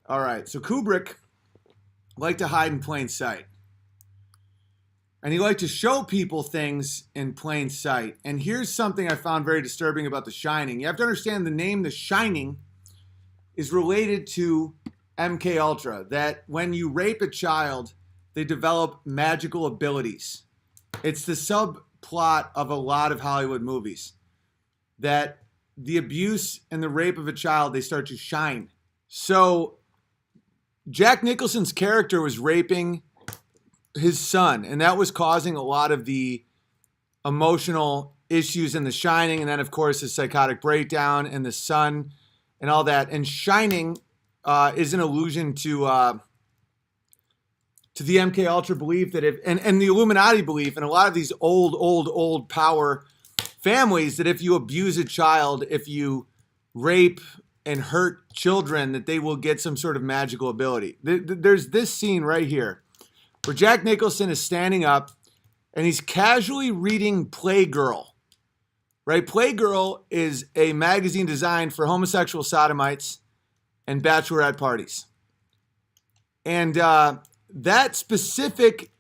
All right, so Kubrick liked to hide in plain sight. And he liked to show people things in plain sight. And here's something I found very disturbing about The Shining. You have to understand the name The Shining is related to MK Ultra, that when you rape a child, they develop magical abilities. It's the subplot of a lot of Hollywood movies, that the abuse and the rape of a child, they start to shine. So Jack Nicholson's character was raping his son, and that was causing a lot of the emotional issues in The Shining, and then of course his psychotic breakdown and the son and all that. And Shining is an allusion to the MK Ultra belief that if and the Illuminati belief, and a lot of these old power families, that if you abuse a child, if you rape and hurt children, that they will get some sort of magical ability. There's this scene right here where Jack Nicholson is standing up and he's casually reading Playgirl. Right? Playgirl is a magazine designed for homosexual sodomites and bachelorette parties. And that specific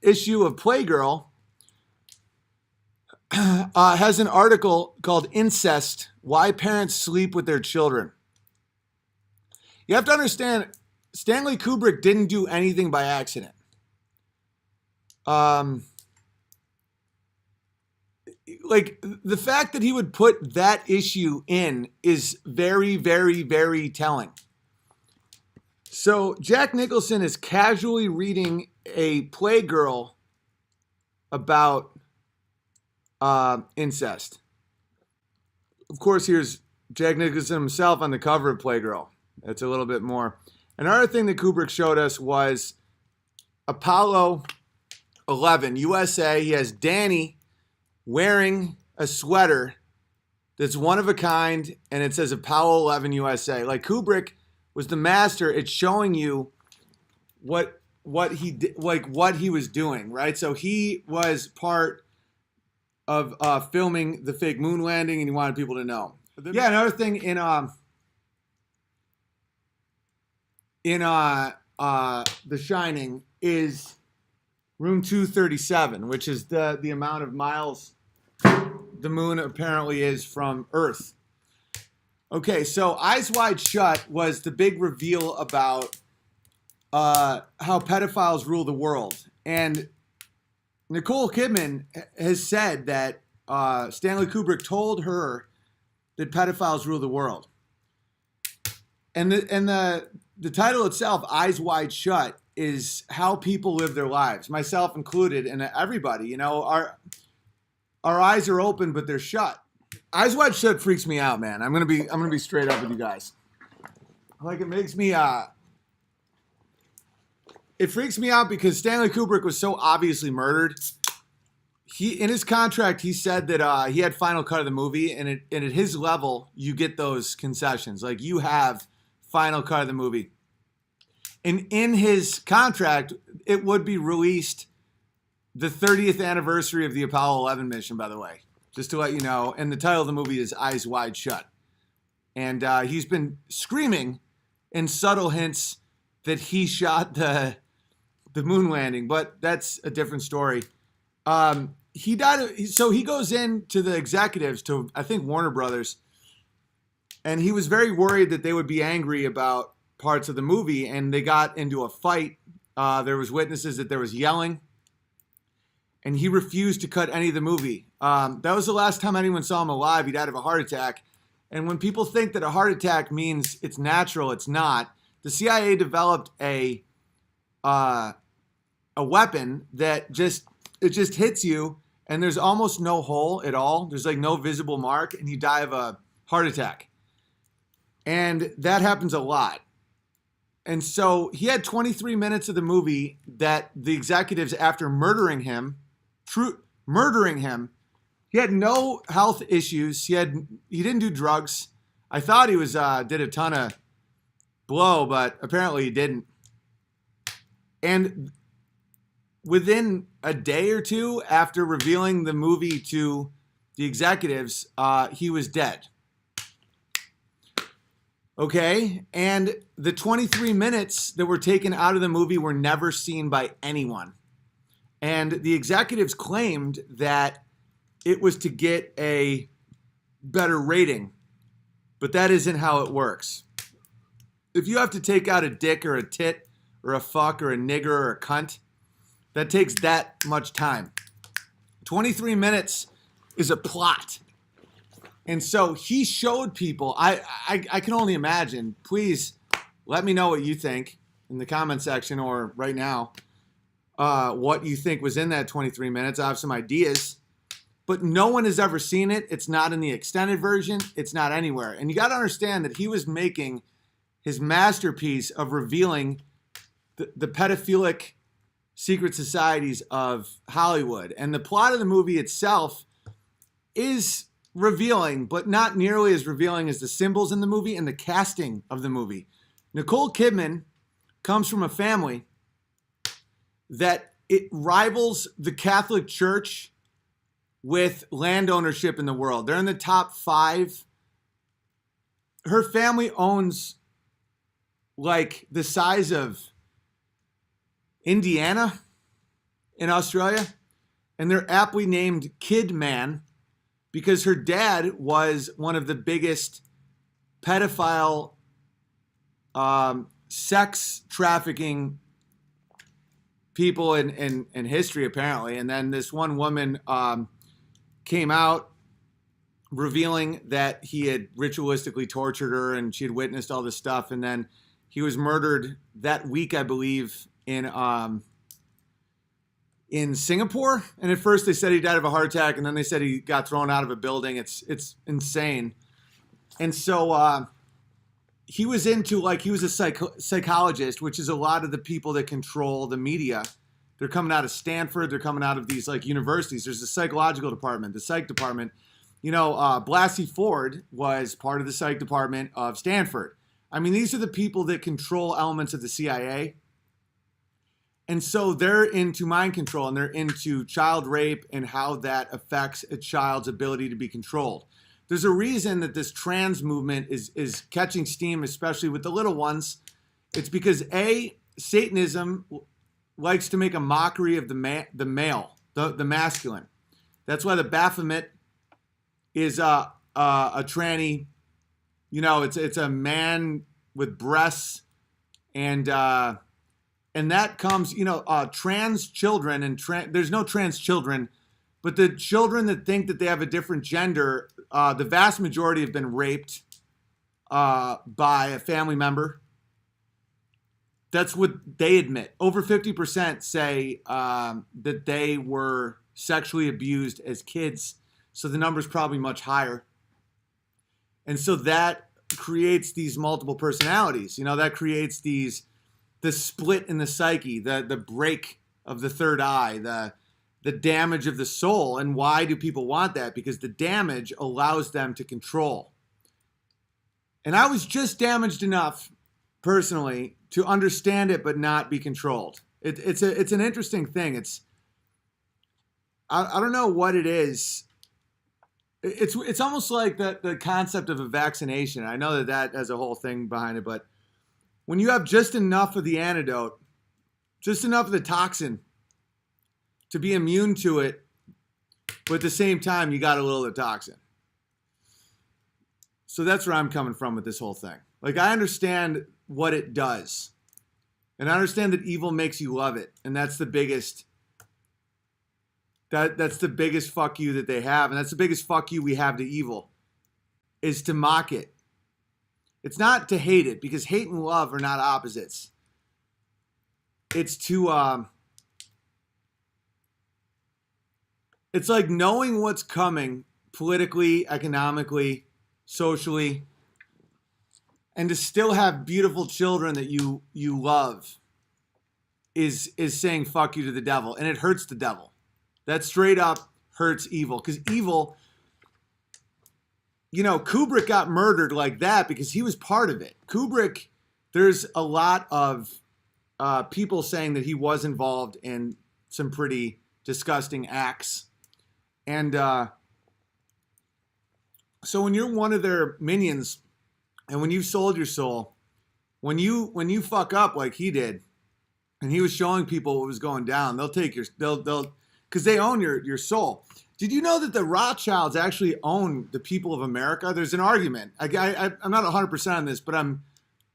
issue of Playgirl has an article called Incest, Why Parents Sleep with Their Children. You have to understand, Stanley Kubrick didn't do anything by accident. Like, the fact that he would put that issue in is very, very, very telling. So Jack Nicholson is casually reading a Playgirl about incest. Of course, here's Jack Nicholson himself on the cover of Playgirl. That's a little bit more. Another thing that Kubrick showed us was Apollo 11, USA. He has Danny wearing a sweater that's one of a kind, and it says Apollo 11, USA. Like, Kubrick was the master at showing you what he did, like what he was doing, right? So he was part of filming the fake moon landing, and he wanted people to know. Yeah, another thing in The Shining is room 237, which is the amount of miles the moon apparently is from Earth. Okay, so Eyes Wide Shut was the big reveal about how pedophiles rule the world. And Nicole Kidman has said that Stanley Kubrick told her that pedophiles rule the world. And the title itself, Eyes Wide Shut, is how people live their lives, myself included, and everybody. You know, our eyes are open, but they're shut. Eyes Wide Shut freaks me out, man. I'm gonna be straight up with you guys. Like, it makes me it freaks me out because Stanley Kubrick was so obviously murdered. In his contract, he said that he had final cut of the movie, and at his level, you get those concessions. Like, you have final cut of the movie. And in his contract, it would be released the 30th anniversary of the Apollo 11 mission, by the way, just to let you know. And the title of the movie is Eyes Wide Shut. And he's been screaming in subtle hints that he shot the moon landing, but that's a different story. He died. So he goes in to the executives, to I think Warner Brothers, and he was very worried that they would be angry about parts of the movie, and they got into a fight. There was witnesses that there was yelling, and he refused to cut any of the movie. That was the last time anyone saw him alive. He died of a heart attack. And when people think that a heart attack means it's natural, it's not. The CIA developed a weapon that just hits you, and there's almost no hole at all. There's like no visible mark, and you die of a heart attack. And that happens a lot. And so he had 23 minutes of the movie that the executives, after murdering him, he had no health issues. He didn't do drugs. I thought he did a ton of blow, but apparently he didn't. And within a day or two after revealing the movie to the executives, he was dead. Okay, and the 23 minutes that were taken out of the movie were never seen by anyone. And the executives claimed that it was to get a better rating, but that isn't how it works. If you have to take out a dick or a tit or a fuck or a nigger or a cunt, that takes that much time. 23 minutes is a plot. And so he showed people, I can only imagine, please let me know what you think in the comment section or right now, what you think was in that 23 minutes. I have some ideas, but no one has ever seen it. It's not in the extended version. It's not anywhere. And you got to understand that he was making his masterpiece of revealing the pedophilic secret societies of Hollywood. And the plot of the movie itself is revealing, but not nearly as revealing as the symbols in the movie and the casting of the movie. Nicole Kidman comes from a family that it rivals the Catholic Church with land ownership in the world. They're in the top 5. Her family owns like the size of Indiana in Australia, and they're aptly named Kidman because her dad was one of the biggest pedophile sex trafficking people in history, apparently. And then this one woman came out revealing that he had ritualistically tortured her and she had witnessed all this stuff. And then he was murdered that week, I believe, in Singapore. And at first they said he died of a heart attack, and then they said he got thrown out of a building. It's insane. And so he was into, like, he was a psychologist, which is a lot of the people that control the media. They're coming out of Stanford. They're coming out of these like universities. There's a psychological department, the psych department. You know, Blasey Ford was part of the psych department of Stanford. I mean, these are the people that control elements of the CIA. And so they're into mind control, and they're into child rape and how that affects a child's ability to be controlled. There's a reason that this trans movement is catching steam, especially with the little ones. It's because Satanism likes to make a mockery of the male, the masculine. That's why the Baphomet is a tranny. You know, it's a man with breasts, and that comes, you know, trans children and there's no trans children, but the children that think that they have a different gender, the vast majority have been raped by a family member. That's what they admit. Over 50% say that they were sexually abused as kids. So the number's probably much higher. And so that creates these multiple personalities. You know, that creates the split in the psyche, the break of the third eye, the damage of the soul. And why do people want that? Because the damage allows them to control. And I was just damaged enough, personally, to understand it but not be controlled. It's an interesting thing. I don't know what it is. It's almost like the concept of a vaccination. I know that has a whole thing behind it, but when you have just enough of the antidote, just enough of the toxin to be immune to it, but at the same time, you got a little of the toxin. So that's where I'm coming from with this whole thing. Like, I understand what it does. And I understand that evil makes you love it. And that's the biggest... That's the biggest fuck you that they have. And that's the biggest fuck you we have to evil, is to mock it. It's not to hate it, because hate and love are not opposites. It's to... it's like knowing what's coming politically, economically, socially, and to still have beautiful children that you love is saying fuck you to the devil. And it hurts the devil. That straight up hurts evil. Because evil, you know, Kubrick got murdered like that because he was part of it. Kubrick, there's a lot of people saying that he was involved in some pretty disgusting acts. And so when you're one of their minions And when you sold your soul, when you fuck up like he did, and he was showing people what was going down, they'll take they'll because they own your soul. Did you know that the Rothschilds actually own the people of America? There's an argument. I'm not 100% on this, but I'm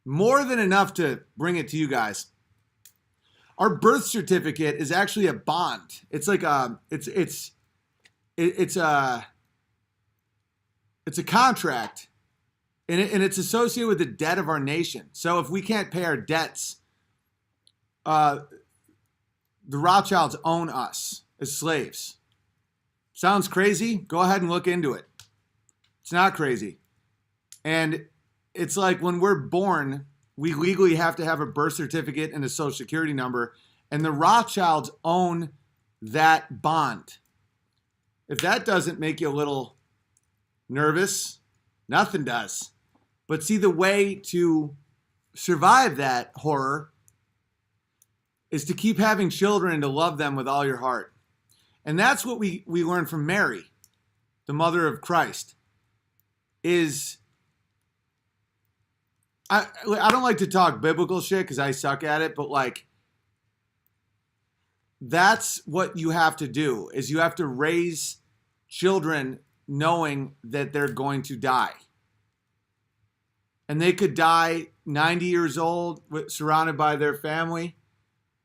more than enough to bring it to you guys. Our birth certificate is actually a bond. It's like it's a contract, and it's associated with the debt of our nation. So if we can't pay our debts, the Rothschilds own us as slaves. Sounds crazy? Go ahead and look into it. It's not crazy. And it's like when we're born, we legally have to have a birth certificate and a social security number, and the Rothschilds own that bond. If that doesn't make you a little nervous, nothing does. But see, the way to survive that horror is to keep having children and to love them with all your heart. And that's what we learn from Mary, the mother of Christ, is I don't like to talk biblical shit because I suck at it, but like that's what you have to do, is you have to raise children knowing that they're going to die. And they could die 90 years old surrounded by their family,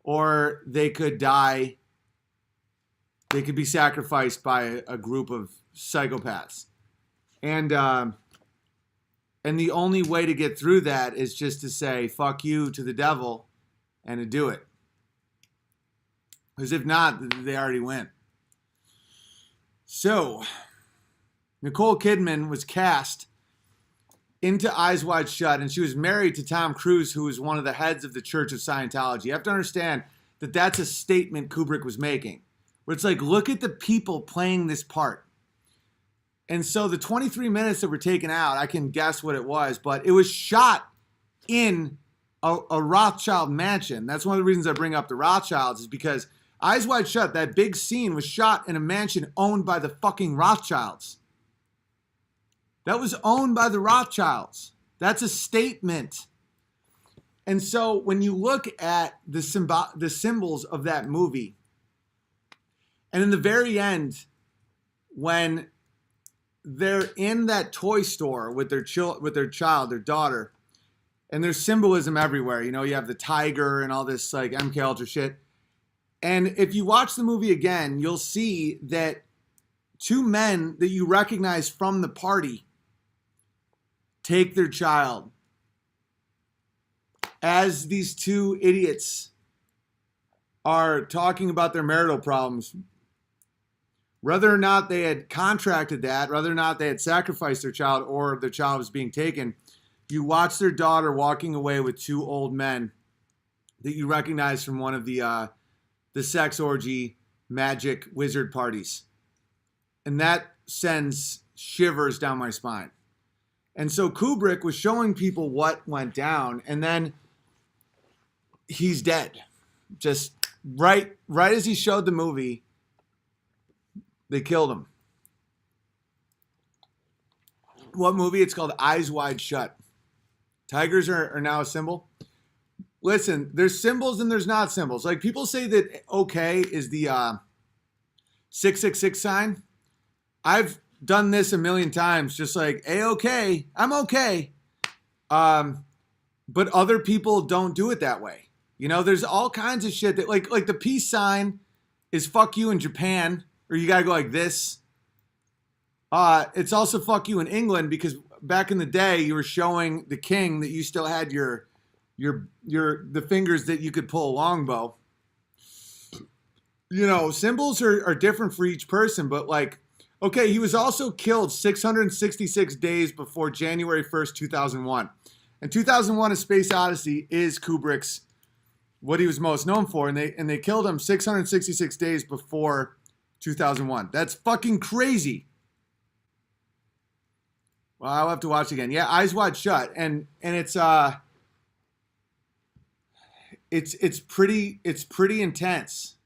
or they could die, they could be sacrificed by a group of psychopaths. And the only way to get through that is just to say, fuck you to the devil and to do it. Because if not, they already win. So, Nicole Kidman was cast into Eyes Wide Shut, and she was married to Tom Cruise, who was one of the heads of the Church of Scientology. You have to understand that that's a statement Kubrick was making, where it's like, look at the people playing this part. And so the 23 minutes that were taken out, I can guess what it was, but it was shot in a Rothschild mansion. That's one of the reasons I bring up the Rothschilds, is because Eyes Wide Shut, that big scene, was shot in a mansion owned by the fucking Rothschilds. That was owned by the Rothschilds. That's a statement. And so when you look at the symbols of that movie, and in the very end, when they're in that toy store with their child, their daughter, and there's symbolism everywhere. You know, you have the tiger and all this like MK Ultra shit. And if you watch the movie again, you'll see that two men that you recognize from the party take their child as these two idiots are talking about their marital problems. Whether or not they had contracted that, whether or not they had sacrificed their child or their child was being taken, you watch their daughter walking away with two old men that you recognize from one of the sex orgy magic wizard parties. And that sends shivers down my spine. And so Kubrick was showing people what went down, and then he's dead. Just right as he showed the movie, they killed him. What movie? It's called Eyes Wide Shut. Tigers are now a symbol. Listen, there's symbols and there's not symbols. Like people say that OK is the 666 sign. I've done this a million times, just like A-OK, I'm okay. But other people don't do it that way. You know, there's all kinds of shit that like the peace sign is fuck you in Japan. Or you gotta go like this. It's also fuck you in England, because back in the day you were showing the king that you still had the fingers that you could pull a longbow. You know, symbols are different for each person, but like, okay, he was also killed 666 days before January 1st, 2001. And 2001: A Space Odyssey is Kubrick's, what he was most known for, and they killed him 666 days before 2001. That's fucking crazy. Well, I'll have to watch it again. Yeah, Eyes Wide Shut, and it's pretty intense.